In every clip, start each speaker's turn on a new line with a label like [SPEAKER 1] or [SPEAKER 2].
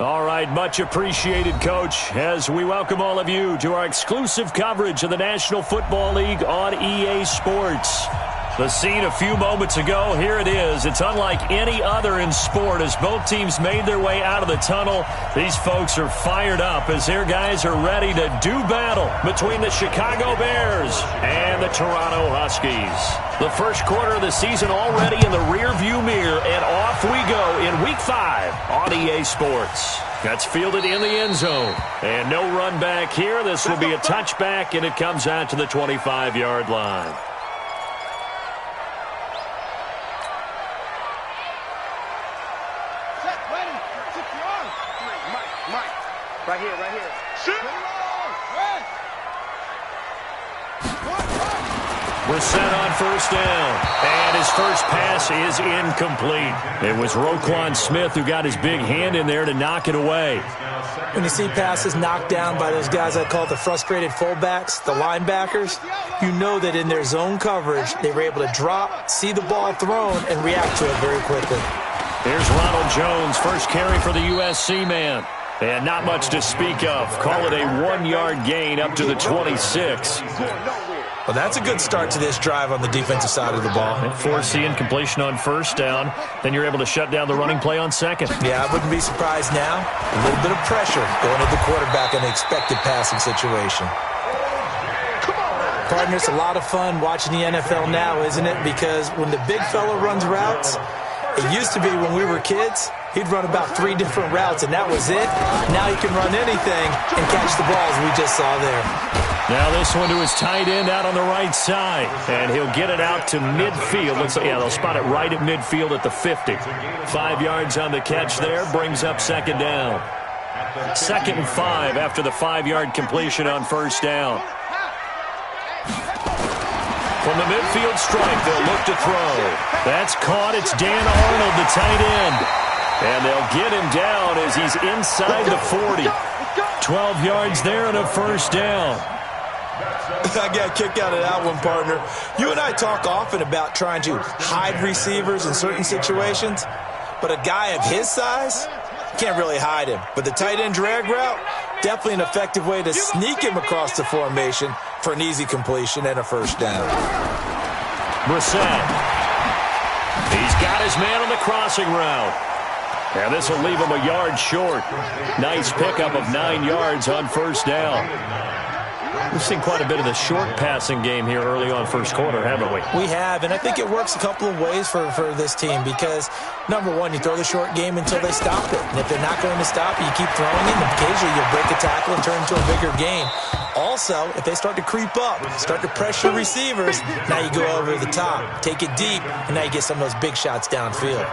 [SPEAKER 1] All right, much appreciated, Coach, as we welcome all of you to our exclusive coverage of the National Football League on EA Sports. The scene a few moments ago, here it is. It's unlike any other in sport as both teams made their way out of the tunnel. These folks are fired up as their guys are ready to do battle between the Chicago Bears and the Toronto Huskies. The first quarter of the season already in the rearview mirror, and off we go in Week 5 on EA Sports. That's fielded in the end zone. And no run back here. This will be a touchback, and it comes out to the 25-yard line.
[SPEAKER 2] Right here, right here.
[SPEAKER 1] We're set on first down, and his first pass is incomplete. It was Roquan Smith who got his big hand in there to knock it away.
[SPEAKER 3] When you see passes knocked down by those guys I call the frustrated fullbacks, the linebackers, you know that in their zone coverage, they were able to drop, see the ball thrown, and react to it very quickly.
[SPEAKER 1] Here's Ronald Jones, first carry for the USC man. And not much to speak of. Call it a 1-yard gain up to the 26.
[SPEAKER 3] Well, that's a good start to this drive on the defensive side of the ball.
[SPEAKER 1] And force the incompletion on first down. Then you're able to shut down the running play on second.
[SPEAKER 3] Yeah, I wouldn't be surprised now. A little bit of pressure going to the quarterback in the expected passing situation. Partner, it's a lot of fun watching the NFL now, isn't it? Because when the big fella runs routes, it used to be when we were kids, he'd run about 3 different routes, and that was it. Now he can run anything and catch the balls we just saw there.
[SPEAKER 1] Now this one to his tight end out on the right side, and he'll get it out to midfield. They'll spot it right at midfield at the 50. 5 yards on the catch there, brings up second down. 2nd and 5 after the 5-yard completion on first down. From the midfield stripe, they'll look to throw. That's caught. It's Dan Arnold, the tight end. And they'll get him down as he's inside the 40. 12 yards there and a first down.
[SPEAKER 3] I got a kick out of that one, partner. You and I talk often about trying to hide receivers in certain situations, but a guy of his size, can't really hide him. But the tight end drag route, definitely an effective way to sneak him across the formation for an easy completion and a first down.
[SPEAKER 1] Brissett. He's got his man on the crossing route. And this will leave him a yard short. Nice pickup of 9 yards on first down. We've seen quite a bit of the short passing game here early on first quarter, haven't we?
[SPEAKER 3] We have, and I think it works a couple of ways for this team because, number one, you throw the short game until they stop it. And if they're not going to stop it, you keep throwing it, and occasionally you'll break a tackle and turn into a bigger gain. Also, if they start to creep up, start to pressure receivers, now you go over the top, take it deep, and now you get some of those big shots downfield.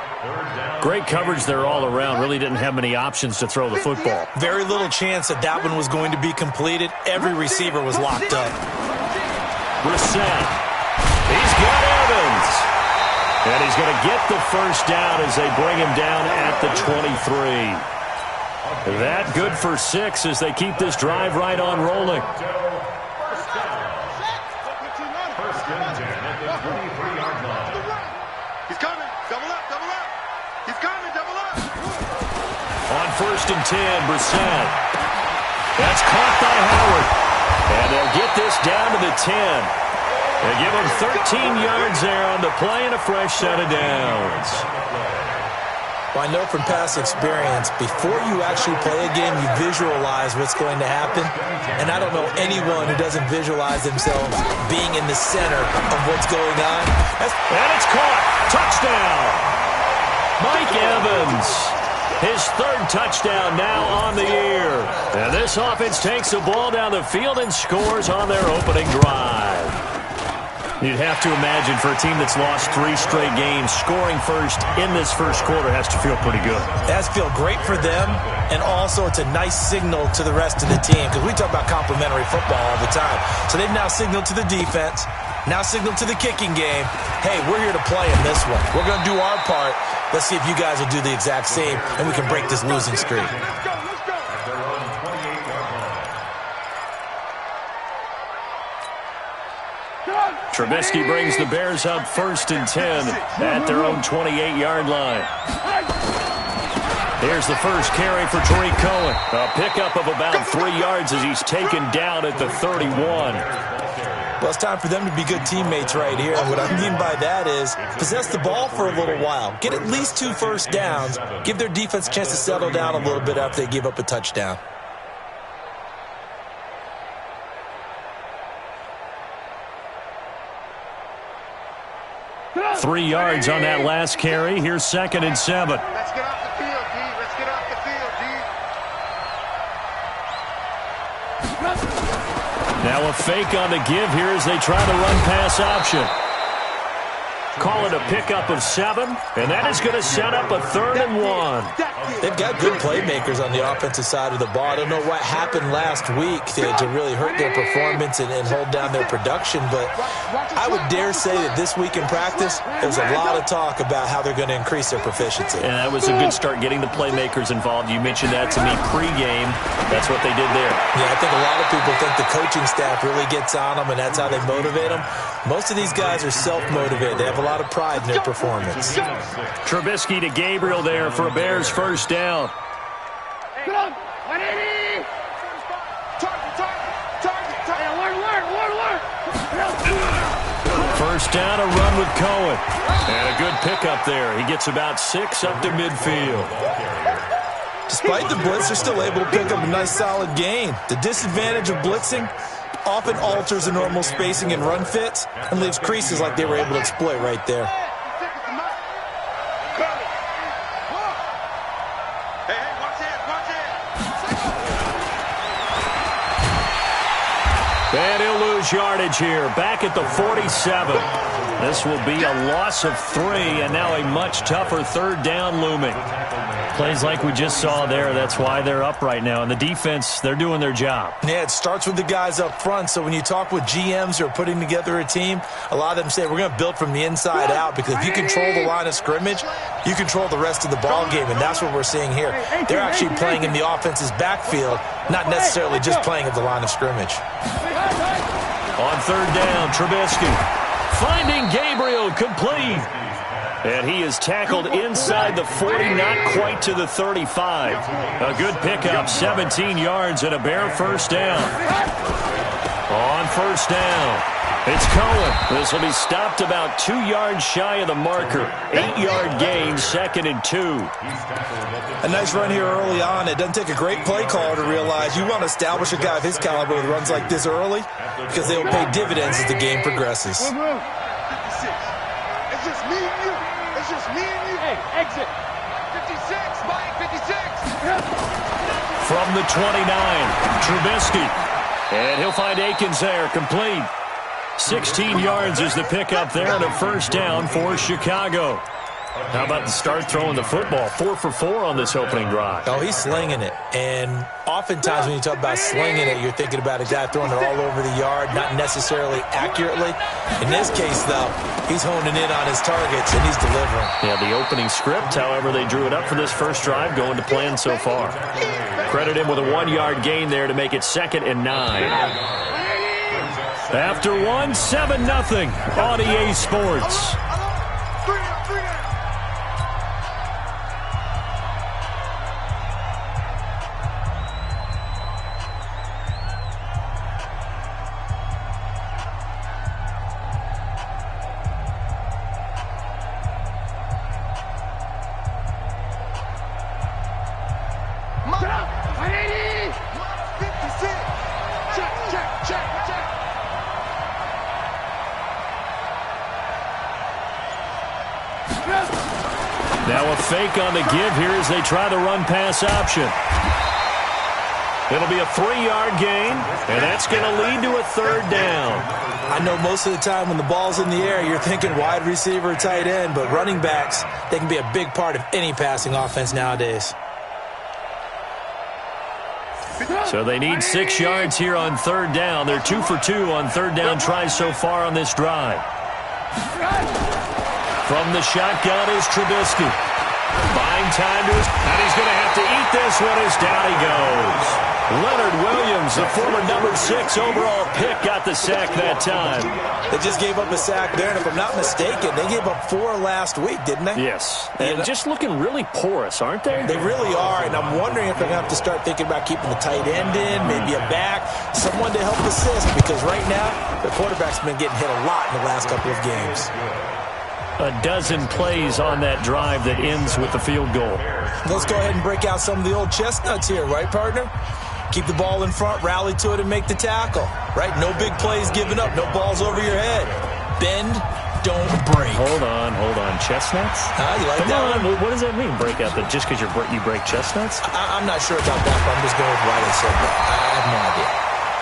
[SPEAKER 1] Great coverage there all around. Really didn't have many options to throw the football.
[SPEAKER 3] Very little chance that that one was going to be completed. Every receiver was locked up.
[SPEAKER 1] Brissett. He's got Evans. And he's going to get the first down as they bring him down at the 23. That good for 6 as they keep this drive right on rolling.
[SPEAKER 2] He's coming. Double up, double up. He's coming, double up.
[SPEAKER 1] On 1st and 10, Brissett. That's caught by Howard. And they'll get this down to the 10. They give him 13 yards there on the play and a fresh set of downs.
[SPEAKER 3] Well, I know from past experience, before you actually play a game, you visualize what's going to happen. And I don't know anyone who doesn't visualize themselves being in the center of what's going on.
[SPEAKER 1] And it's caught. Touchdown. Mike Evans. His 3rd touchdown now on the year. And this offense takes the ball down the field and scores on their opening drive. You'd have to imagine for a team that's lost 3 straight games, scoring first in this first quarter has to feel pretty good.
[SPEAKER 3] It has to feel great for them, and also it's a nice signal to the rest of the team because we talk about complementary football all the time. So they've now signaled to the defense, now signaled to the kicking game, hey, we're here to play in this one. We're going to do our part. Let's see if you guys will do the exact same, and we can break this losing streak.
[SPEAKER 1] Trubisky brings the Bears up 1st and 10 at their own 28-yard line. Here's the first carry for Tariq Cohen. A pickup of about 3 yards as he's taken down at the 31.
[SPEAKER 3] Well, it's time for them to be good teammates right here. And what I mean by that is possess the ball for a little while. Get at least 2 first downs. Give their defense a chance to settle down a little bit after they give up a touchdown.
[SPEAKER 1] Three yards on that last carry. Here's 2nd and 7.
[SPEAKER 2] Let's get off the field, D. Let's get off the field, D.
[SPEAKER 1] Now a fake on the give here as they try the run-pass option. Call it a pickup of 7, and that is going to set up a 3rd and 1.
[SPEAKER 3] They've got good playmakers on the offensive side of the ball. I don't know what happened last week to really hurt their performance and hold down their production, but I would dare say that this week in practice, there's a lot of talk about how they're going to increase their proficiency.
[SPEAKER 1] And that was a good start getting the playmakers involved. You mentioned that to me pregame. That's what they did there.
[SPEAKER 3] Yeah, I think a lot of people think the coaching staff really gets on them, and that's how they motivate them. Most of these guys are self-motivated. They have a lot of pride in their performance.
[SPEAKER 1] Trubisky to Gabriel there for a Bears first down.
[SPEAKER 2] Get on. 180.
[SPEAKER 1] First down, a run with Cohen. And a good pickup there. He gets about 6 up to midfield.
[SPEAKER 3] Despite the blitz, they're still able to pick up a nice solid gain. The disadvantage of blitzing often alters the normal spacing and run fits and leaves creases like they were able to exploit right there.
[SPEAKER 1] And he'll lose yardage here. Back at the 47. This will be a loss of 3, and now a much tougher 3rd down looming. Plays like we just saw there. That's why they're up right now. And the defense, they're doing their job.
[SPEAKER 3] Yeah, it starts with the guys up front. So when you talk with GMs who are putting together a team, a lot of them say we're going to build from the inside out, because if you control the line of scrimmage, you control the rest of the ball game, and that's what we're seeing here. They're actually playing in the offense's backfield, not necessarily just playing at the line of scrimmage.
[SPEAKER 1] On 3rd down, Trubisky finding Gabriel, complete. And he is tackled inside the 40, not quite to the 35. A good pickup, 17 yards and a Bear first down. On 1st down, it's Cohen. This will be stopped about 2 yards shy of the marker. 8-yard gain, 2nd and 2.
[SPEAKER 3] A nice run here early on. It doesn't take a great play caller to realize you want to establish a guy of his caliber with runs like this early, because they will pay dividends as the game progresses.
[SPEAKER 2] 56. It's just me and you. It's just me and you. Hey, exit. 56, Mike, 56.
[SPEAKER 1] From the 29, Trubisky. And he'll find Akins there, complete. 16 yards is the pickup there, and a first down for Chicago. How about the start throwing the football? 4 for 4 on this opening drive.
[SPEAKER 3] Oh, he's slinging it. And oftentimes when you talk about slinging it, you're thinking about a guy throwing it all over the yard, not necessarily accurately. In this case, though, he's honing in on his targets, and he's delivering. Yeah, the opening script, however, they drew it up for this first drive, going to plan so far. Credit him with a 1-yard gain there to make it 2nd and 9. After 1, 7-0 on EA Sports. Now a fake on the give here as they try the run-pass option. It'll be a 3-yard gain, and that's going to lead to a 3rd down. I know most of the time when the ball's in the air, you're thinking wide receiver, tight end, but running backs, they can be a big part of any passing offense nowadays. So they need 6 yards here on 3rd down. They're 2 for 2 on 3rd down tries so far on this drive. From the shotgun is Trubisky. Buying time to his, and he's going to have to eat this one as down he goes.
[SPEAKER 1] Leonard Williams, the former number 6 overall pick, got the sack that time.
[SPEAKER 3] They just gave up a sack there, and if I'm not mistaken, they gave up 4 last week, didn't they?
[SPEAKER 1] Yes, and just looking really porous, aren't they?
[SPEAKER 3] They really are, and I'm wondering if they're going to have to start thinking about keeping the tight end in, maybe a back, someone to help assist, because right now, the quarterback's been getting hit a lot in the last couple of games.
[SPEAKER 1] A dozen plays on that drive that ends with the field goal.
[SPEAKER 3] Let's go ahead and break out some of the old chestnuts here, right, partner? Keep the ball in front, rally to it, and make the tackle, right? No big plays given up, no balls over your head. Bend, don't break.
[SPEAKER 1] Hold on. Chestnuts?
[SPEAKER 3] You like
[SPEAKER 1] Come
[SPEAKER 3] that
[SPEAKER 1] on.
[SPEAKER 3] one?
[SPEAKER 1] What does that mean, break out? Just because you break chestnuts?
[SPEAKER 3] I'm not sure about that, but I'm just going with why they said that. I have no idea.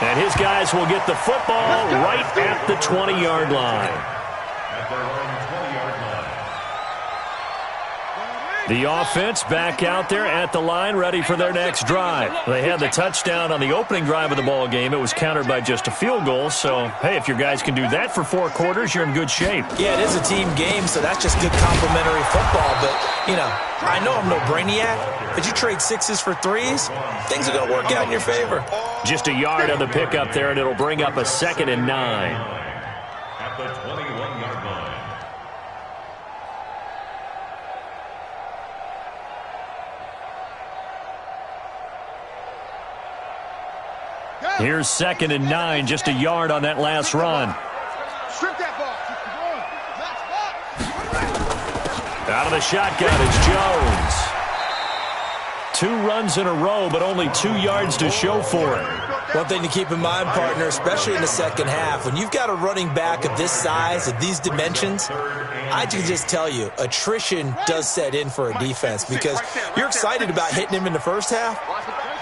[SPEAKER 1] And his guys will get the football right at the 20-yard line. The offense back out there at the line, ready for their next drive. They had the touchdown on the opening drive of the ball game. It was countered by just a field goal. So, hey, if your guys can do that for 4 quarters, you're in good shape.
[SPEAKER 3] Yeah, it is a team game, so that's just good complimentary football. But, I know I'm no brainiac, but you trade 6s for 3s, things are going to work out in your favor.
[SPEAKER 1] Just a yard on the pickup there, and it'll bring up a 2nd and 9. At the 21-yard line. Here's 2nd and 9, just a yard on that last run.
[SPEAKER 2] Strip that ball.
[SPEAKER 1] Out of the shotgun, it's Jones. 2 runs in a row, but only 2 yards to show for it.
[SPEAKER 3] One thing to keep in mind, partner, especially in the second half, when you've got a running back of this size, of these dimensions, I can just tell you, attrition does set in for a defense because you're excited about hitting him in the first half.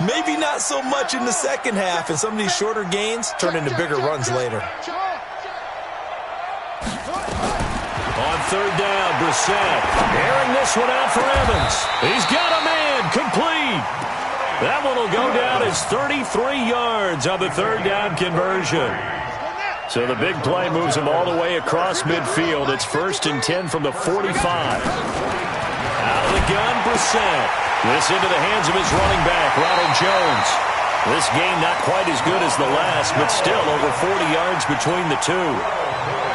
[SPEAKER 3] Maybe not so much in the second half, and some of these shorter gains turn into bigger runs later.
[SPEAKER 1] On 3rd down, Brissett airing this one out for Evans. He's got a man, complete. That one will go down as 33 yards on the 3rd down conversion. So the big play moves him all the way across midfield. It's 1st and 10 from the 45. Out of the gun, Brissett. This into the hands of his running back, Ronald Jones. This game not quite as good as the last, but still over 40 yards between the two.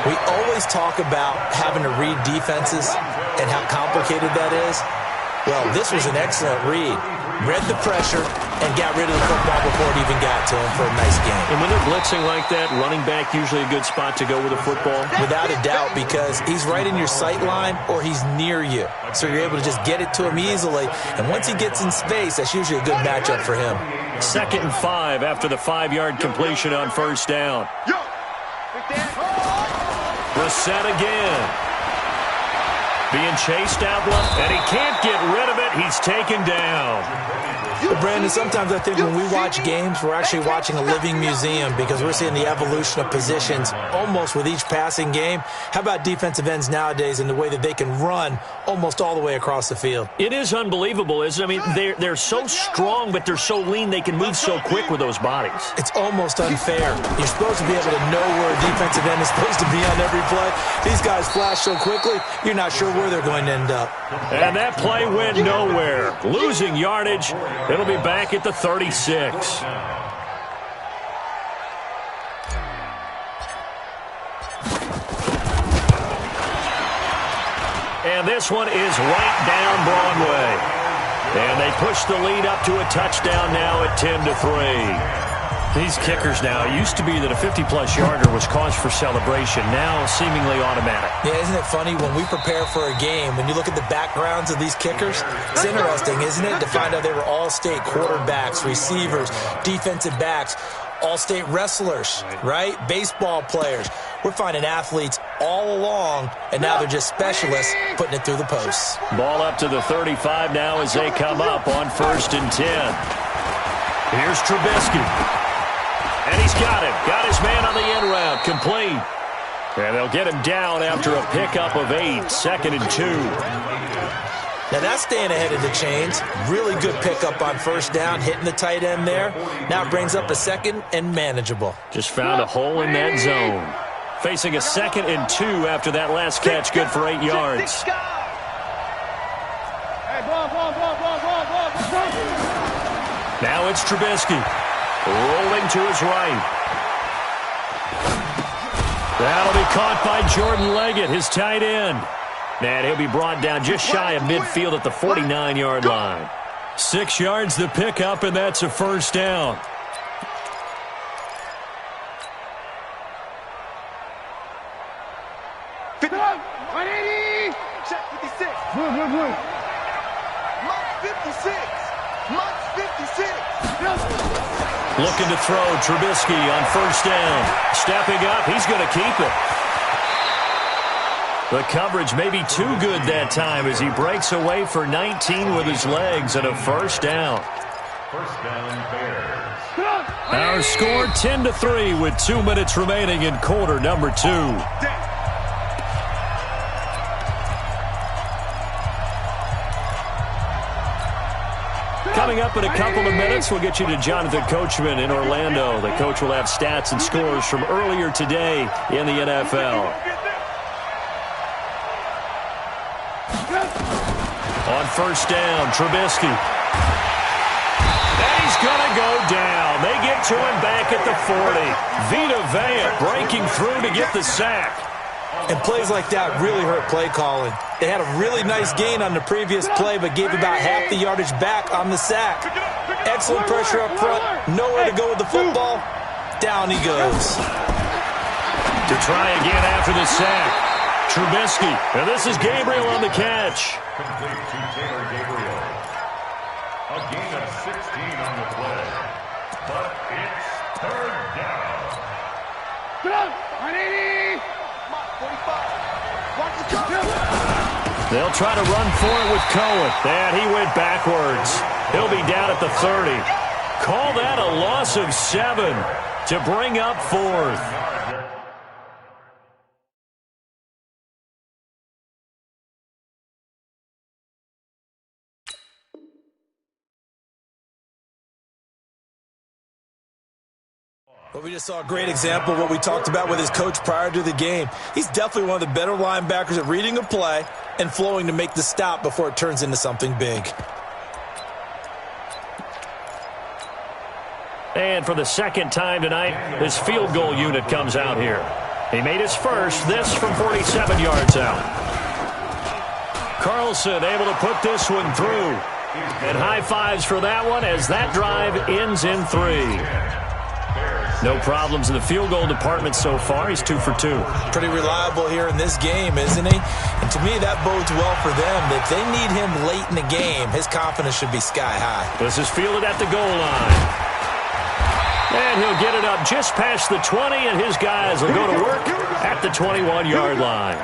[SPEAKER 3] We always talk about having to read defenses and how complicated that is. Well, this was an excellent read. Read the pressure and got rid of the football before it even got to him for a nice game.
[SPEAKER 1] And when they're blitzing like that, running back usually a good spot to go with a football?
[SPEAKER 3] Without a doubt, because he's right in your sight line or he's near you. So you're able to just get it to him easily. And once he gets in space, that's usually a good matchup for him.
[SPEAKER 1] 2nd and 5 after the 5-yard completion on 1st down. Brissett again. Being chased out left, and he can't get rid of it. He's taken down.
[SPEAKER 3] But Brandon, sometimes I think when we watch games, we're actually watching a living museum because we're seeing the evolution of positions almost with each passing game. How about defensive ends nowadays and the way that they can run almost all the way across the field?
[SPEAKER 1] It is unbelievable, isn't it? I mean, they're so strong, but they're so lean they can move so quick with those bodies.
[SPEAKER 3] It's almost unfair. You're supposed to be able to know where a defensive end is supposed to be on every play. These guys flash so quickly, you're not sure where they're going to end up.
[SPEAKER 1] And that play went nowhere. Losing yardage. It'll be back at the 36. And this one is right down Broadway. And they push the lead up to a touchdown now at 10-3. These kickers now, it used to be that a 50-plus yarder was cause for celebration. Now seemingly automatic.
[SPEAKER 3] Yeah, isn't it funny when we prepare for a game, when you look at the backgrounds of these kickers, it's interesting, isn't it, to find out they were all-state quarterbacks, receivers, defensive backs, all-state wrestlers, right? Baseball players. We're finding athletes all along, and now they're just specialists putting it through the posts.
[SPEAKER 1] Ball up to the 35 now as they come up on 1st and 10. Here's Trubisky. And he's got him. Got his man on the end route. Complete. And they'll get him down after a pickup of 8. 2nd and 2.
[SPEAKER 3] Now that's staying ahead of the chains. Really good pickup on 1st down, hitting the tight end there. Now it brings up a 2nd and manageable.
[SPEAKER 1] Just found a hole in that zone. Facing a 2nd and 2 after that last catch, good for 8 yards. Now it's Trubisky. Rolling to his right. That'll be caught by Jordan Leggett, his tight end. And he'll be brought down just shy of midfield at the 49-yard line. 6 yards the pickup, and that's a first down. Looking to throw, Trubisky on first down. Stepping up, he's going to keep it. The coverage may be too good that time as he breaks away for 19 with his legs and a first down.
[SPEAKER 2] First down, Bears.
[SPEAKER 1] Our score 10-3 with 2 minutes remaining in quarter number 2. Coming up in a couple of minutes, we'll get you to Jonathan Coachman in Orlando. The coach will have stats and scores from earlier today in the NFL. On first down, Trubisky. And he's going to go down. They get to him back at the 40. Vita Vea breaking through to get the sack.
[SPEAKER 3] And plays like that really hurt play calling. They had a really nice gain on the previous play, but gave about half the yardage back on the sack. Excellent pressure up front. Nowhere to go with the football. Down he goes.
[SPEAKER 1] To try again after the sack. Trubisky. And this is Gabriel on the catch.
[SPEAKER 2] Complete to Taylor Gabriel. A gain of 16 on the play. But it's third down.
[SPEAKER 4] Get up! 180! 45. Watch the jump.
[SPEAKER 1] They'll try to run for it with Cohen. And he went backwards. He'll be down at the 30. Call that a loss of 7 to bring up 4th.
[SPEAKER 3] Well, we just saw a great example of what we talked about with his coach prior to the game. He's definitely one of the better linebackers at reading a play and flowing to make the stop before it turns into something big.
[SPEAKER 1] And for the second time tonight, his field goal unit comes out here. He made his first, this from 47 yards out. Carlson able to put this one through. And high fives for that one as that drive ends in 3. No problems in the field goal department so far. He's 2 for 2.
[SPEAKER 3] Pretty reliable here in this game, isn't he? And to me, that bodes well for them. If they need him late in the game, his confidence should be sky high.
[SPEAKER 1] This is fielded at the goal line. And he'll get it up just past the 20, and his guys will go to work at the 21-yard line.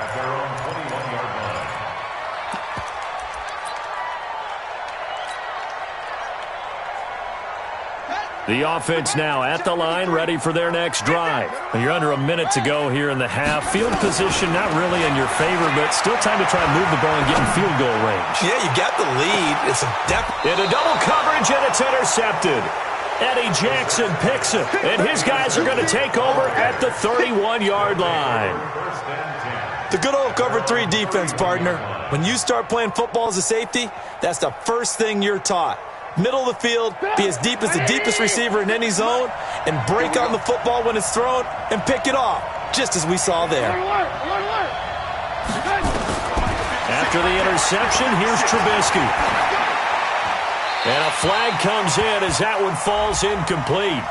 [SPEAKER 1] The offense now at the line, ready for their next drive. You're under a minute to go here in the half. Field position not really in your favor, but still time to try and move the ball and get in field goal range.
[SPEAKER 3] Yeah, you got the lead. It's a depth.
[SPEAKER 1] Into double coverage, and it's intercepted. Eddie Jackson picks it, and his guys are going to take over at the 31-yard line.
[SPEAKER 3] The good old cover 3 defense, partner. When you start playing football as a safety, that's the first thing you're taught. Middle of the field, be as deep as the deepest receiver in any zone, and break on the football when it's thrown and pick it off, just as we saw there.
[SPEAKER 1] After the interception, here's Trubisky. And a flag comes in as that one falls incomplete.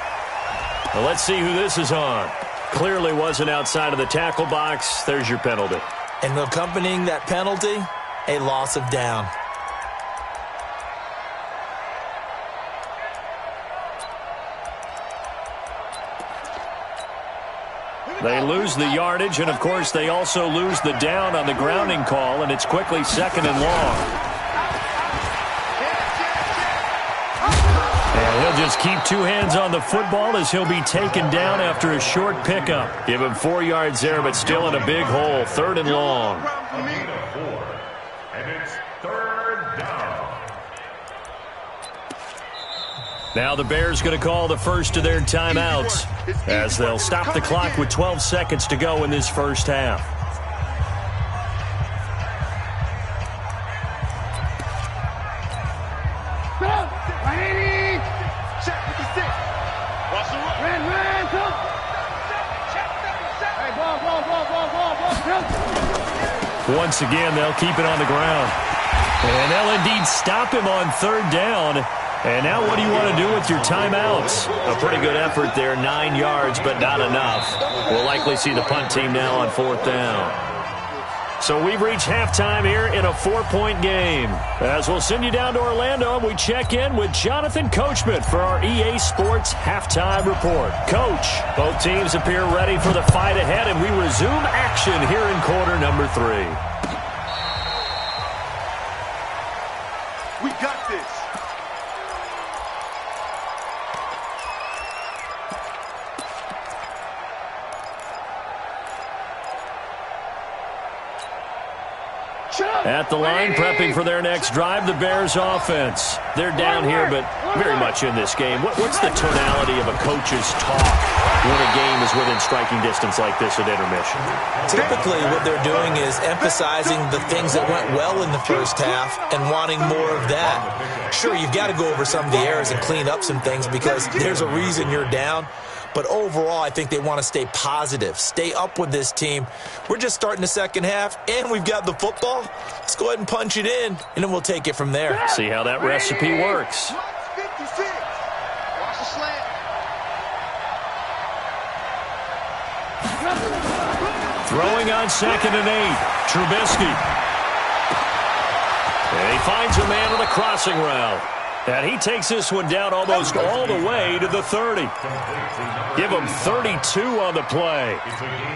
[SPEAKER 1] Well, let's see who this is on. Clearly wasn't outside of the tackle box. There's your penalty.
[SPEAKER 3] And accompanying that penalty, a loss of down.
[SPEAKER 1] They lose the yardage, and, of course, they also lose the down on the grounding call, and it's quickly 2nd and long. And he'll just keep 2 hands on the football as he'll be taken down after a short pickup. Give him 4 yards there, but still in a big hole, 3rd and long.
[SPEAKER 2] And it's 3rd down.
[SPEAKER 1] Now the Bears going to call the first of their timeouts as they'll stop the clock with 12 seconds to go in this first half. Once again, they'll keep it on the ground. And they'll indeed stop him on third down. And now what do you want to do with your timeouts? A pretty good effort there, 9 yards, but not enough. We'll likely see the punt team now on fourth down. So we've reached halftime here in a 4-point game. As we'll send you down to Orlando, we check in with Jonathan Coachman for our EA Sports Halftime Report. Coach, both teams appear ready for the fight ahead, and we resume action here in quarter number 3.
[SPEAKER 4] We got this.
[SPEAKER 1] At the line, prepping for their next drive, the Bears offense. They're down here, but very much in this game. What's the tonality of a coach's talk when a game is within striking distance like this at intermission?
[SPEAKER 3] Typically, what they're doing is emphasizing the things that went well in the first half and wanting more of that. Sure, you've got to go over some of the errors and clean up some things because there's a reason you're down. But overall, I think they want to stay positive, stay up with this team. We're just starting the second half, and we've got the football. Let's go ahead and punch it in, and then we'll take it from there.
[SPEAKER 1] See how that recipe works.
[SPEAKER 4] 56. Watch the slant.
[SPEAKER 1] Throwing on 2nd and 8, Trubisky. And he finds a man on the crossing route. And he takes this one down almost all the way to the 30. Give him 32 on the play.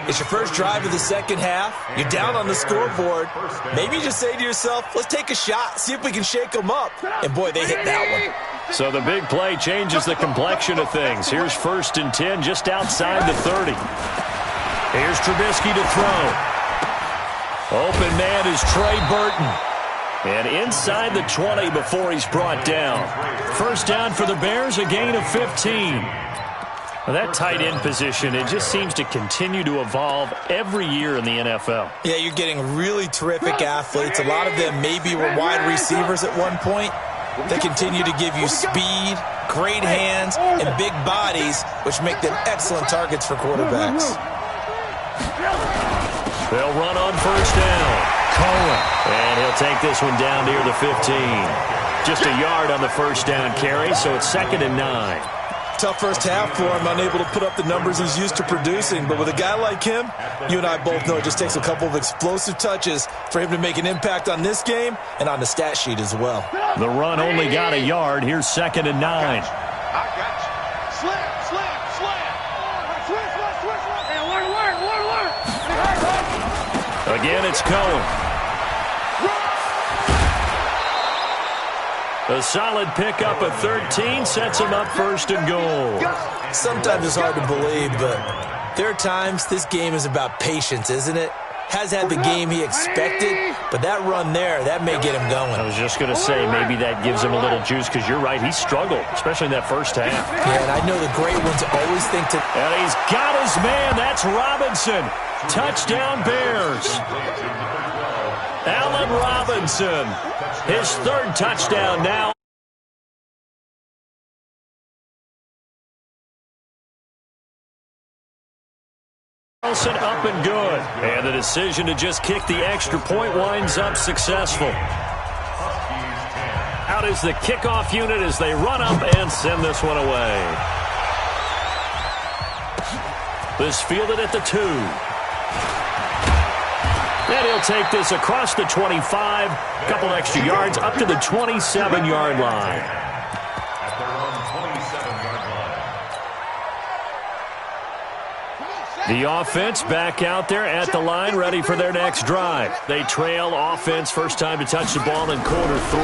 [SPEAKER 3] It's your first drive of the second half. You're down on the scoreboard. Maybe you just say to yourself, let's take a shot, see if we can shake them up. And, boy, they hit that one.
[SPEAKER 1] So the big play changes the complexion of things. Here's 1st and 10 just outside the 30. Here's Trubisky to throw. Open man is Trey Burton. And inside the 20 before he's brought down. First down for the Bears, a gain of 15. Well, that tight end position, it just seems to continue to evolve every year in the NFL.
[SPEAKER 3] Yeah, you're getting really terrific athletes. A lot of them maybe were wide receivers at one point. They continue to give you speed, great hands, and big bodies, which make them excellent targets for quarterbacks.
[SPEAKER 1] They'll run on first down. Cohen. And he'll take this one down near the 15. Just a yard on the first down carry, so it's 2nd and 9.
[SPEAKER 3] Tough first half for him, unable to put up the numbers he's used to producing. But with a guy like him, you and I both know it just takes a couple of explosive touches for him to make an impact on this game and on the stat sheet as well.
[SPEAKER 1] The run only got a yard. Here's 2nd and 9.
[SPEAKER 4] I got you. Slam, slam, slam. Switch. Hey, alert.
[SPEAKER 1] Again, it's Cohen. A solid pickup of 13 sets him up 1st and goal.
[SPEAKER 3] Sometimes it's hard to believe, but there are times this game is about patience, isn't it? Has had the game he expected, but that run there, that may get him going.
[SPEAKER 1] I was just going to say, maybe that gives him a little juice, because you're right, he struggled, especially in that first half.
[SPEAKER 3] Yeah, and I know the great ones always think to...
[SPEAKER 1] And he's got his man, that's Robinson. Touchdown Bears. Allen Robinson, his 3rd touchdown now. Up and good. And the decision to just kick the extra point winds up successful. Out is the kickoff unit as they run up and send this one away. This fielded at the 2. And he'll take this across the 25. A couple extra yards up to the 27-yard line.
[SPEAKER 2] At their own 27-yard line.
[SPEAKER 1] The offense back out there at the line, ready for their next drive. They trail offense, first time to touch the ball in quarter 3,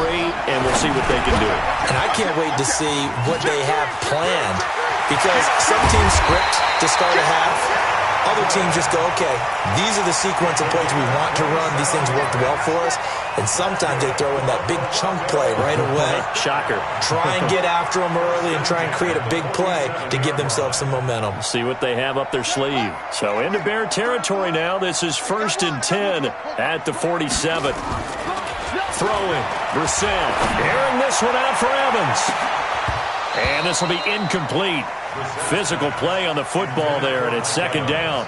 [SPEAKER 1] and we'll see what they can do.
[SPEAKER 3] And I can't wait to see what they have planned, because some teams script to start a half. Other teams just go, okay, these are the sequence of plays we want to run. These things worked well for us. And sometimes they throw in that big chunk play right away.
[SPEAKER 1] Shocker.
[SPEAKER 3] Try and get after them early and try and create a big play to give themselves some momentum.
[SPEAKER 1] See what they have up their sleeve. So into Bear territory now. This is 1st and 10 at the 47. Throwing. Brissett airing this one out for Evans. And this will be incomplete. Physical play on the football there, and it's second down.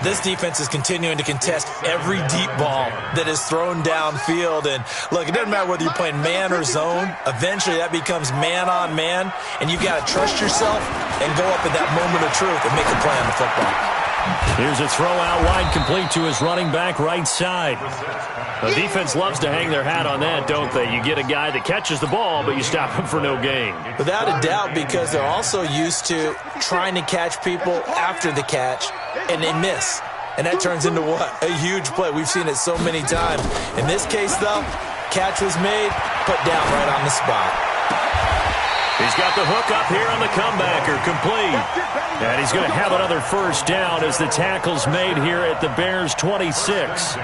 [SPEAKER 3] This defense is continuing to contest every deep ball that is thrown downfield. And, look, it doesn't matter whether you're playing man or zone. Eventually, that becomes man-on-man, and you've got to trust yourself and go up at that moment of truth and make a play on the football.
[SPEAKER 1] Here's a throw out wide, complete to his running back right side. The defense loves to hang their hat on that, don't they? You get a guy that catches the ball, but you stop him for no gain.
[SPEAKER 3] Without a doubt, because they're also used to trying to catch people after the catch, and they miss. And that turns into what? A huge play. We've seen it so many times. In this case, though, catch was made, put down right on the spot.
[SPEAKER 1] He's got the hook up here on the comebacker, complete. And he's going to have another first down as the tackle's made here at the Bears' 26.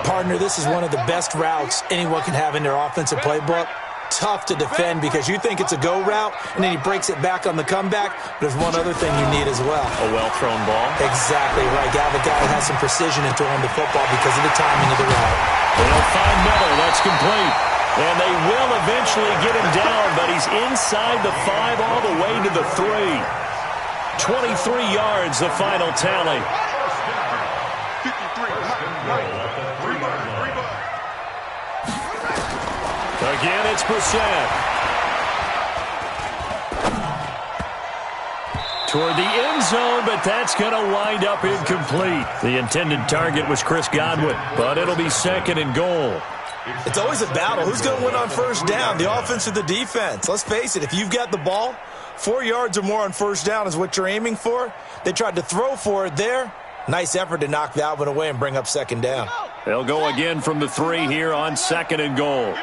[SPEAKER 3] Partner, this is one of the best routes anyone can have in their offensive playbook. Tough to defend because you think it's a go route, and then he breaks it back on the comeback. There's one other thing you need as well.
[SPEAKER 1] A well-thrown ball.
[SPEAKER 3] Exactly right. You have a guy that has some precision in throwing the football because of the timing of the route.
[SPEAKER 1] They'll find Miller. That's complete. And they will eventually get him down, but he's inside the 5 all the way to the 3. 23 yards, the final tally. Again, it's Brissett. Toward the end zone, but that's going to wind up incomplete. The intended target was Chris Godwin, but it'll be second and goal.
[SPEAKER 3] It's always a battle. Who's going to win on first down, the offense or the defense? Let's face it, if you've got the ball, 4 yards or more on first down is what you're aiming for. They tried to throw for it there. Nice effort to knock that one away and bring up second down.
[SPEAKER 1] They'll go again from the 3 here on second and goal.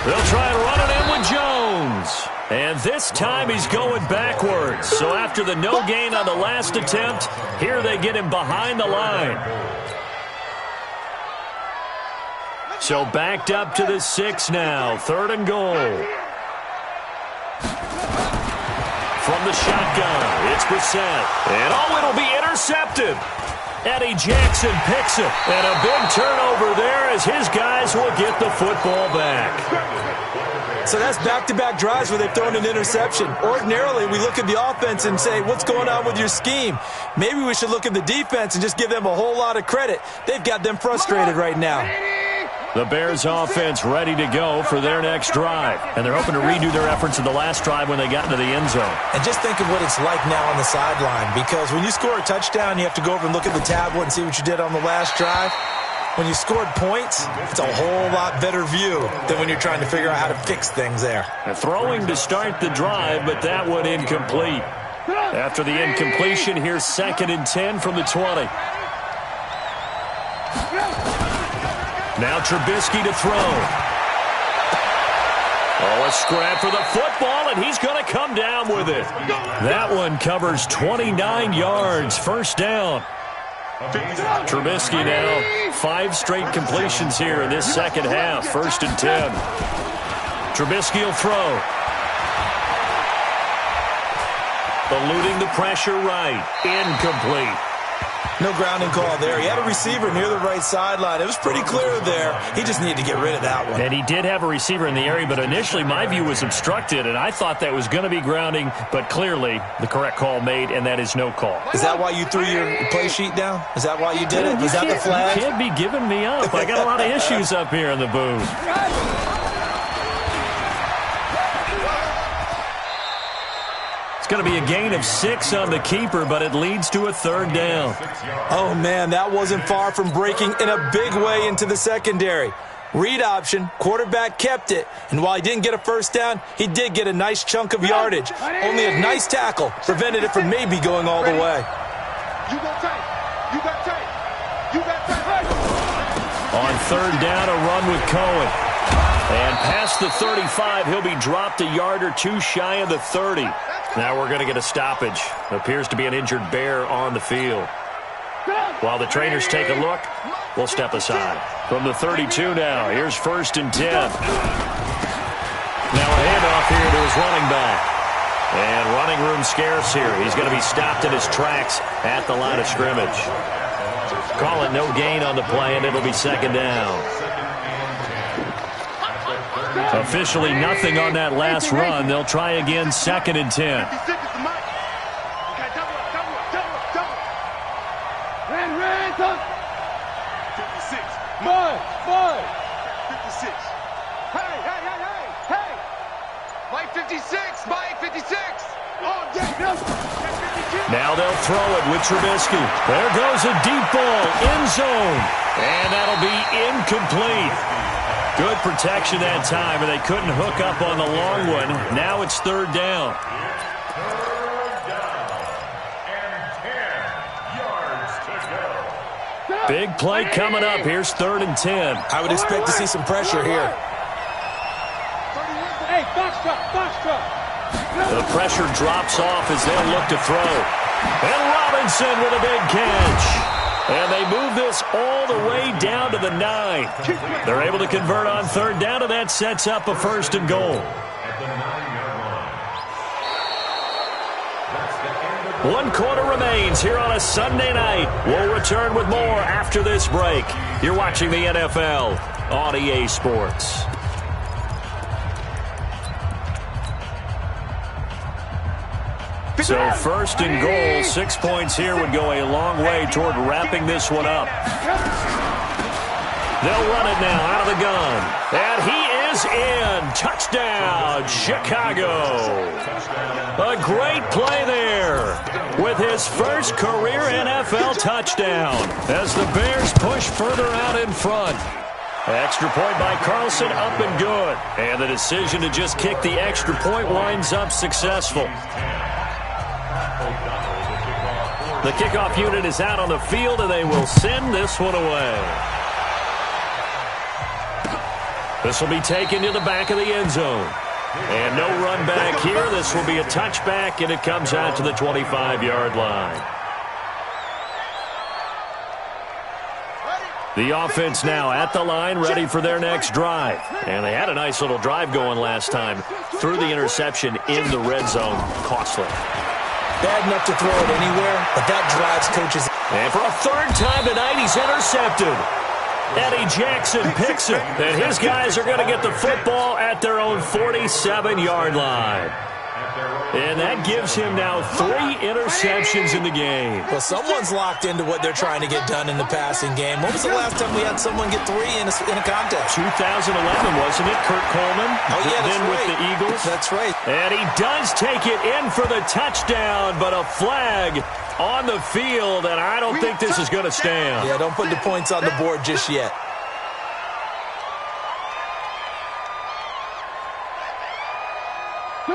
[SPEAKER 1] They'll try and run it in with Jones. And this time he's going backwards. So after the no gain on the last attempt, here they get him behind the line. So backed up to the 6 now. Third and goal. From the shotgun, it's Brissett. And it'll be intercepted. Eddie Jackson picks it. And a big turnover there as his guys will get the football back.
[SPEAKER 3] So that's back-to-back drives where they've thrown an interception. Ordinarily, we look at the offense and say, what's going on with your scheme? Maybe we should look at the defense and just give them a whole lot of credit. They've got them frustrated right now.
[SPEAKER 1] The Bears offense ready to go for their next drive. And they're hoping to redo their efforts in the last drive when they got into the end zone.
[SPEAKER 3] And just think of what it's like now on the sideline. Because when you score a touchdown, you have to go over and look at the tablet and see what you did on the last drive. When you scored points, it's a whole lot better view than when you're trying to figure out how to fix things there.
[SPEAKER 1] And throwing to start the drive, but that one incomplete. After the incompletion, here's second and 10 from the 20. Now Trubisky to throw. Oh, a scrap for the football, and he's going to come down with it. That one covers 29 yards. First down. Trubisky now 5 straight completions here in this second half. First and 10. Trubisky will throw. Eluding the pressure right. Incomplete.
[SPEAKER 3] No grounding call there. He had a receiver near the right sideline. It was pretty clear there. He just needed to get rid of that one.
[SPEAKER 1] And he did have a receiver in the area, but initially my view was obstructed, and I thought that was going to be grounding, but clearly the correct call made, and that is no call.
[SPEAKER 3] Is that why you threw your play sheet down? Is that why you did it? Was that the flag?
[SPEAKER 1] You can't be giving me up. I got a lot of issues up here in the booth. It's going to be a gain of 6 on the keeper, but it leads to a third down.
[SPEAKER 3] Oh, man, that wasn't far from breaking in a big way into the secondary. Read option, quarterback kept it, and while he didn't get a first down, he did get a nice chunk of yardage. Only a nice tackle prevented it from maybe going all the way.
[SPEAKER 1] On third down, a run with Cohen. And past the 35, he'll be dropped a yard or 2 shy of the 30. Now we're going to get a stoppage. Appears to be an injured Bear on the field. While the trainers take a look, we'll step aside. From the 32 now, here's first and 10. Now a handoff here to his running back. And running room scarce here. He's going to be stopped in his tracks at the line of scrimmage. Call it no gain on the play, and it'll be second down. Officially nothing on that last run. They'll try again, 2nd and 10.
[SPEAKER 4] 56 is the mic. Okay, double up. Ran, son. 56. Mike. 56. Hey. Mike 56. Mike 56. Oh, yeah.
[SPEAKER 1] Now they'll throw it with Trubisky. There goes a deep ball, end zone. And that'll be incomplete. Good protection that time, and they couldn't hook up on the long one. Now it's 3rd down.
[SPEAKER 2] Third down and 10 yards to go.
[SPEAKER 1] Big play coming up. Here's 3rd and 10.
[SPEAKER 3] I would expect to see some pressure here.
[SPEAKER 4] Hey, box truck.
[SPEAKER 1] The pressure drops off as they'll look to throw. And Robinson with a big catch. And they move this all the way down to the 9. They're able to convert on 3rd down, and that sets up a 1st and goal.
[SPEAKER 2] At the 9-yard line.
[SPEAKER 1] 1 quarter remains here on a Sunday night. We'll return with more after this break. You're watching the NFL on EA Sports. So 1st and goal, 6 points here would go a long way toward wrapping this one up. They'll run it now out of the gun. And he is in. Touchdown, Chicago. A great play there with his first career NFL touchdown as the Bears push further out in front. Extra point by Carlson, up and good. And the decision to just kick the extra point winds up successful. The kickoff unit is out on the field, and they will send this one away. This will be taken to the back of the end zone. And no run back here. This will be a touchback, and it comes out to the 25-yard line. The offense now at the line, ready for their next drive. And they had a nice little drive going last time. Threw the interception in the red zone. Costly.
[SPEAKER 3] Bad enough to throw it anywhere, but that drives coaches.
[SPEAKER 1] And for a 3rd time tonight, he's intercepted. Eddie Jackson picks it, and his guys are going to get the football at their own 47-yard line. And that gives him now 3 interceptions in the game.
[SPEAKER 3] Well, someone's locked into what they're trying to get done in the passing game. When was the last time we had someone get 3 in a contest?
[SPEAKER 1] 2011, wasn't it? Kurt Coleman.
[SPEAKER 3] Oh, yeah, that's
[SPEAKER 1] then
[SPEAKER 3] right.
[SPEAKER 1] With the Eagles.
[SPEAKER 3] That's right.
[SPEAKER 1] And he does take it in for the touchdown, but a flag on the field, and I don't think this is going to stand.
[SPEAKER 3] Yeah, don't put the points on the board just yet.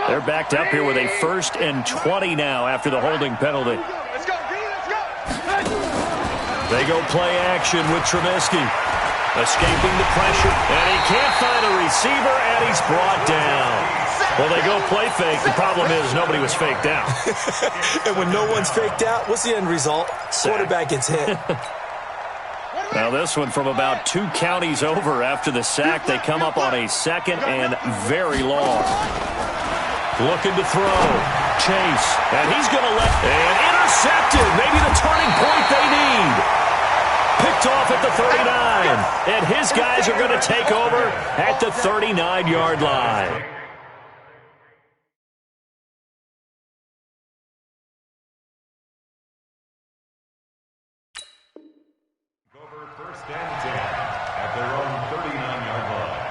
[SPEAKER 1] They're backed up here with a 1st and 20 now after the holding penalty.
[SPEAKER 4] Let's go.
[SPEAKER 1] They go play action with Trubisky. Escaping the pressure, and he can't find a receiver, and he's brought down. Well, they go play fake. The problem is nobody was faked out.
[SPEAKER 3] And when no one's faked out, what's the end result? Quarterback gets hit.
[SPEAKER 1] Now this one from about 2 counties over after the sack. They come up on a 2nd and very long. Looking to throw. Chase. And he's going to and intercepted. Maybe the turning point they need. Picked off at the 39. And his guys are going to take over at the 39-yard line.
[SPEAKER 2] Over 1st and 10 at their own 39-yard line.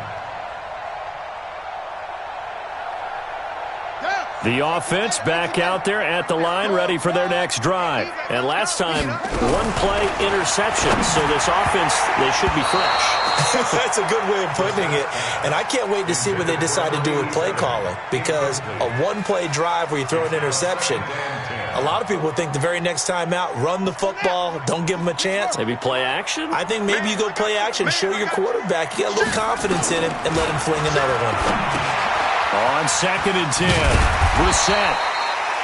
[SPEAKER 1] The offense back out there at the line, ready for their next drive. And last time, 1-play interception. So this offense, they should be fresh.
[SPEAKER 3] That's a good way of putting it. And I can't wait to see what they decide to do with play calling. Because a 1-play drive where you throw an interception, a lot of people think the very next time out, run the football, don't give them a chance.
[SPEAKER 1] Maybe play action?
[SPEAKER 3] I think maybe you go play action, show your quarterback, you got a little confidence in him, and let him fling another one.
[SPEAKER 1] On 2nd and 10, Brissett.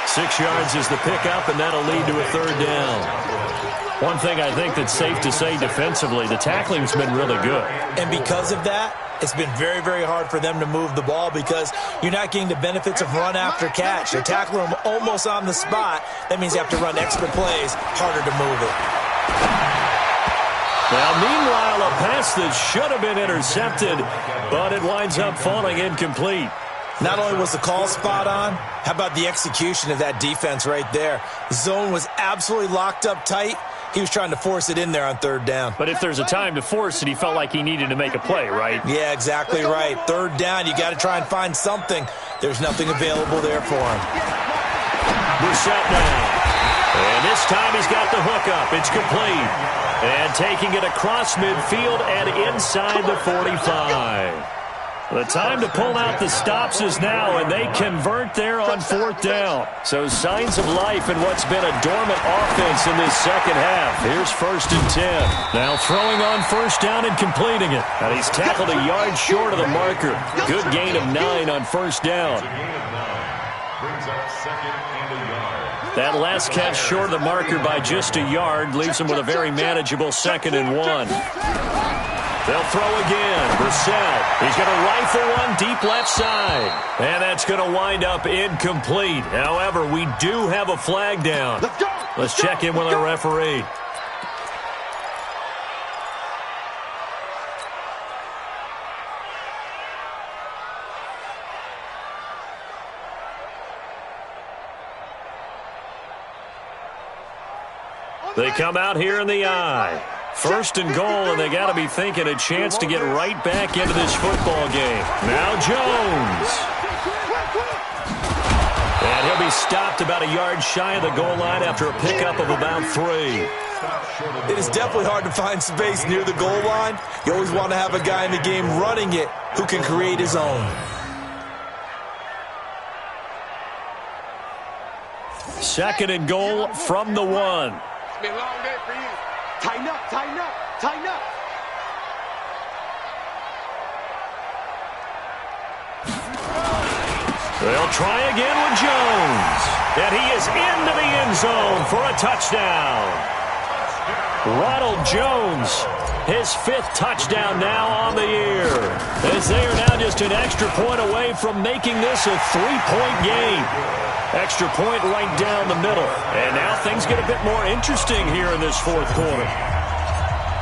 [SPEAKER 1] 6 yards is the pickup, and that'll lead to a 3rd down. One thing I think that's safe to say defensively, the tackling's been really good.
[SPEAKER 3] And because of that, it's been very, very hard for them to move the ball because you're not getting the benefits of run after catch. They're tackling them almost on the spot. That means you have to run extra plays, harder to move it.
[SPEAKER 1] Now, meanwhile, a pass that should have been intercepted, but it winds up falling incomplete.
[SPEAKER 3] Not only was the call spot on, how about the execution of that defense right there? The zone was absolutely locked up tight. He was trying to force it in there on third down.
[SPEAKER 1] But if there's a time to force it, he felt like he needed to make a play, right?
[SPEAKER 3] Yeah, exactly right. Third down, you got to try and find something. There's nothing available there for him.
[SPEAKER 1] Brissett now. And this time he's got the hookup. It's complete. And taking it across midfield and inside the 45. The time to pull out the stops is now, and they convert there on fourth down. So signs of life in what's been a dormant offense in this second half. Here's 1st and 10. Now throwing on first down and completing it. And he's tackled a yard short of the marker. Good gain of 9 on first down. That last catch short of the marker by just a yard leaves him with a very manageable 2nd and 1. They'll throw again. Brissett. He's going to rifle one deep left side. And that's going to wind up incomplete. However, we do have a flag down. Let's check in with our referee. They come out here in the eye. 1st and goal, and they got to be thinking a chance to get right back into this football game. Now Jones. And he'll be stopped about a yard shy of the goal line after a pickup of about 3.
[SPEAKER 3] It is definitely hard to find space near the goal line. You always want to have a guy in the game running it who can create his own.
[SPEAKER 1] 2nd and goal from the 1.
[SPEAKER 4] It's been a long day for you. Tighten up, tighten up, tighten up.
[SPEAKER 1] They'll try again with Jones. And he is into the end zone for a touchdown. Ronald Jones, his 5th touchdown now on the year. As they are now just an extra point away from making this a 3-point game. Extra point right down the middle. And now things get a bit more interesting here in this 4th quarter.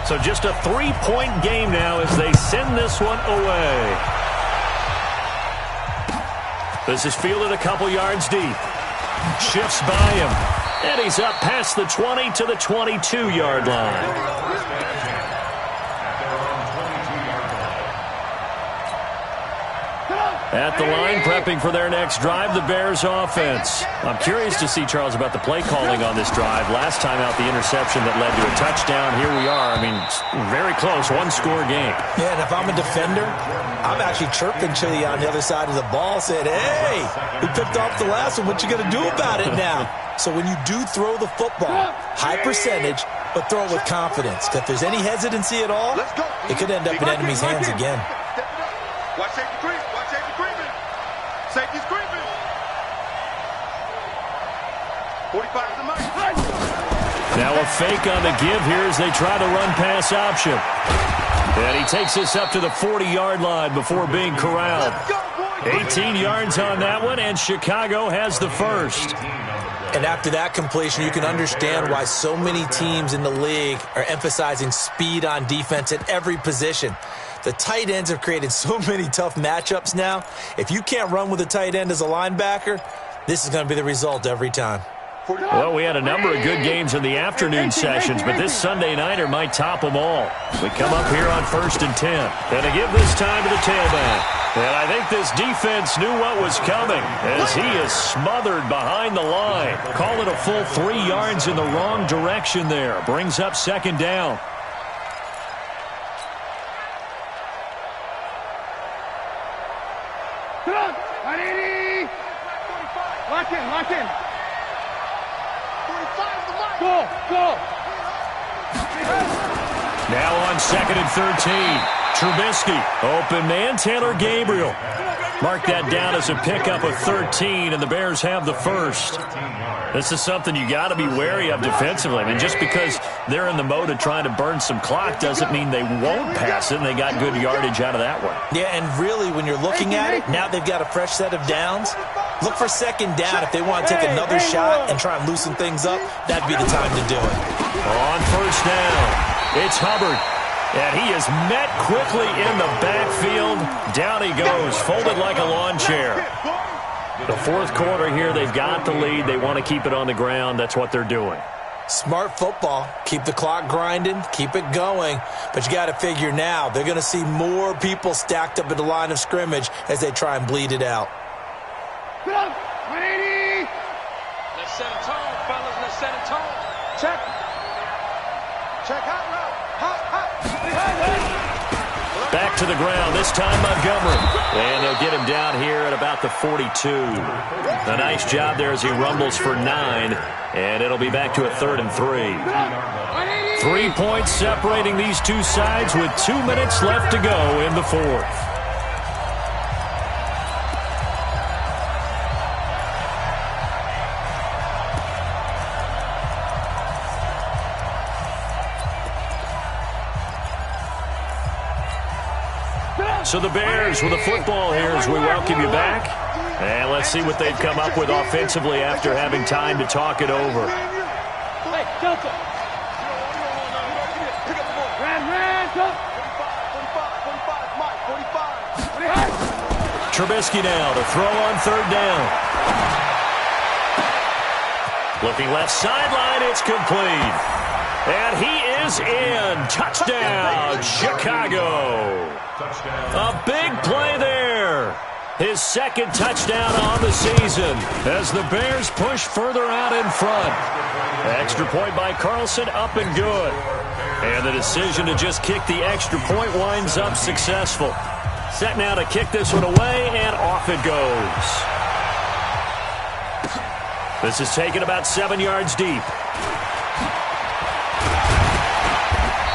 [SPEAKER 1] So just a 3-point game now as they send this one away. This is fielded a couple yards deep. Shifts by him. And he's up past the 20 to the 22-yard line. At the line, prepping for their next drive, the Bears offense. I'm curious to see, Charles, about the play calling on this drive. Last time out, the interception that led to a touchdown. Here we are. I mean, very close, 1-score game.
[SPEAKER 3] Yeah, and if I'm a defender, I'm actually chirping to you on the other side of the ball, saying, hey, we picked off the last one. What you going to do about it now? So when you do throw the football, high percentage, but throw it with confidence. If there's any hesitancy at all, it could end up in enemy's hands again.
[SPEAKER 4] Watch safety creep. Watch safety creeping. Safety's creeping. 45 is the mark.
[SPEAKER 1] Now a fake on the give here as they try the run-pass option. And he takes this up to the 40-yard line before being corralled. 18 yards on that one, and Chicago has the first.
[SPEAKER 3] And after that completion, you can understand why so many teams in the league are emphasizing speed on defense at every position. The tight ends have created so many tough matchups now. If you can't run with a tight end as a linebacker, this is going to be the result every time.
[SPEAKER 1] Well, we had a number of good games in the afternoon sessions, but this Sunday nighter might top them all. We come up here on 1st and 10. And to give this time to the tailback. And I think this defense knew what was coming as he is smothered behind the line. Call it a full 3 yards in the wrong direction there. Brings up 2nd down.
[SPEAKER 4] Lock in, lock in. 45 the mark. Go, go.
[SPEAKER 1] Now on 2nd and 13. Trubisky, open man, Taylor Gabriel. Mark that down as a pickup of 13, and the Bears have the first. This is something you got to be wary of defensively. I mean, just because they're in the mode of trying to burn some clock doesn't mean they won't pass it, and they got good yardage out of that one.
[SPEAKER 3] Yeah, and really, when you're looking at it, now they've got a fresh set of downs. Look for 2nd down. If they want to take another shot and try and loosen things up, that'd be the time to do it.
[SPEAKER 1] On 1st down. It's Hubbard. And he is met quickly in the backfield. Down he goes, folded like a lawn chair. The fourth quarter here, they've got the lead. They want to keep it on the ground. That's what they're doing.
[SPEAKER 3] Smart football. Keep the clock grinding. Keep it going. But you got to figure now, they're going to see more people stacked up at the line of scrimmage as they try and bleed it out.
[SPEAKER 4] Get up! 180! Let's set a tone, fellas. Let's set a tone. Check. Check hot route. Hot.
[SPEAKER 1] Back to the ground, this time Montgomery. And they'll get him down here at about the 42. A nice job there as he rumbles for 9. And it'll be back to a 3rd and 3. 3 points separating these two sides with 2 minutes left to go in the fourth. So the Bears with the football here as we welcome you back. And let's see what they've come up with offensively after having time to talk it over.
[SPEAKER 4] Hey, Delta. Pick up the ball. Ran, 45.
[SPEAKER 1] Trubisky now to throw on 3rd down. Looking left sideline, it's complete. And he is in. Touchdown, Chicago. A big play there. His 2nd touchdown on the season as the Bears push further out in front. Extra point by Carlson, up and good. And the decision to just kick the extra point winds up successful. Set now to kick this one away, and off it goes. This is taken about 7 yards deep.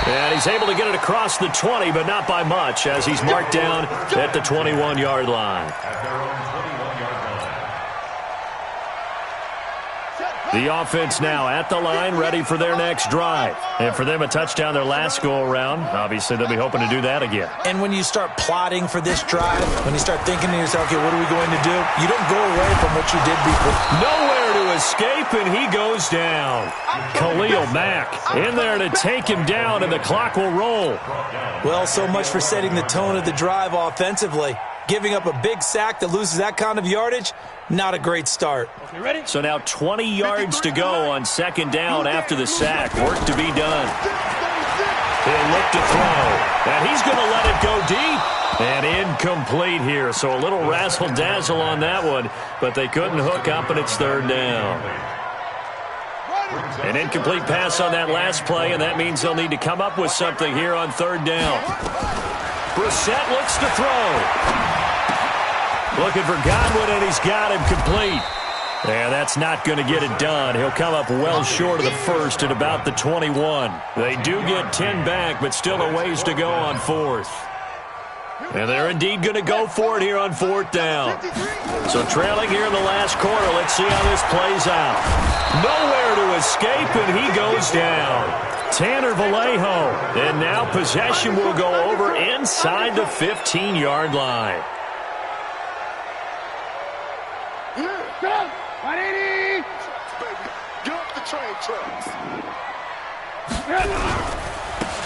[SPEAKER 1] And he's able to get it across the 20, but not by much, as he's marked down at the 21-yard line. The offense now at the line, ready for their next drive. And for them, a touchdown their last go-around. Obviously, they'll be hoping to do that again.
[SPEAKER 3] And when you start plotting for this drive, when you start thinking to yourself, okay, what are we going to do? You don't go away from what you did before.
[SPEAKER 1] Nowhere to escape, and he goes down. Khalil Mack in there to take him down, and the clock will roll.
[SPEAKER 3] Well, so much for setting the tone of the drive offensively. Giving up a big sack that loses that kind of yardage, not a great start.
[SPEAKER 4] Okay, ready?
[SPEAKER 1] So now 20 yards to go on 2nd down after the sack. Work to be done. He'll look to throw, and he's going to let it go deep. And incomplete here, so a little razzle-dazzle on that one, but they couldn't hook up, and it's 3rd down. An incomplete pass on that last play, and that means they'll need to come up with something here on 3rd down. Brissett looks to throw. Looking for Godwin, and he's got him complete. And that's not going to get it done. He'll come up well short of the first at about the 21. They do get 10 back, but still a ways to go on 4th. And they're indeed going to go for it here on 4th down. So trailing here in the last quarter, let's see how this plays out. Nowhere to escape, and he goes down. Tanner Vallejo. And now possession will go over inside the 15-yard line.
[SPEAKER 4] 180! Get off the train tracks.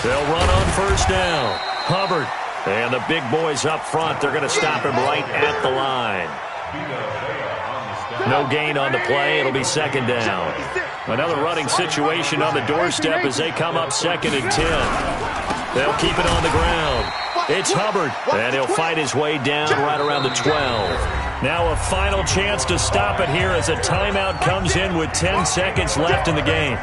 [SPEAKER 1] They'll run on 1st down. Hubbard. And the big boys up front, they're going to stop him right at the line. No gain on the play. It'll be 2nd down. Another running situation on the doorstep as they come up 2nd and 10. They'll keep it on the ground. It's Hubbard, and he'll fight his way down right around the 12. Now a final chance to stop it here as a timeout comes in with 10 seconds left in the game.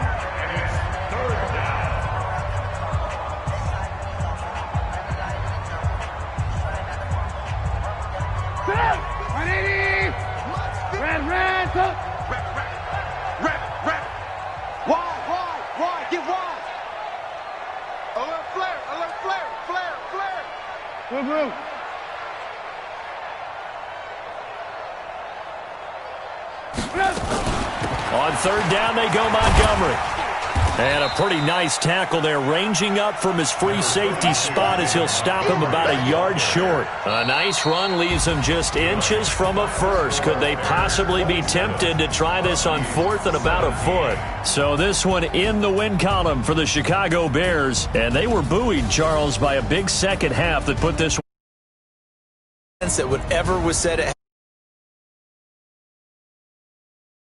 [SPEAKER 4] Wide, get wide. Alert flare. Move.
[SPEAKER 1] On 3rd down, they go Montgomery. And a pretty nice tackle there, ranging up from his free safety spot as he'll stop him about a yard short. A nice run leaves him just inches from a first. Could they possibly be tempted to try this on 4th and about a foot? So this one in the win column for the Chicago Bears. And they were buoyed, Charles, by a big second half that put this
[SPEAKER 3] that whatever was said at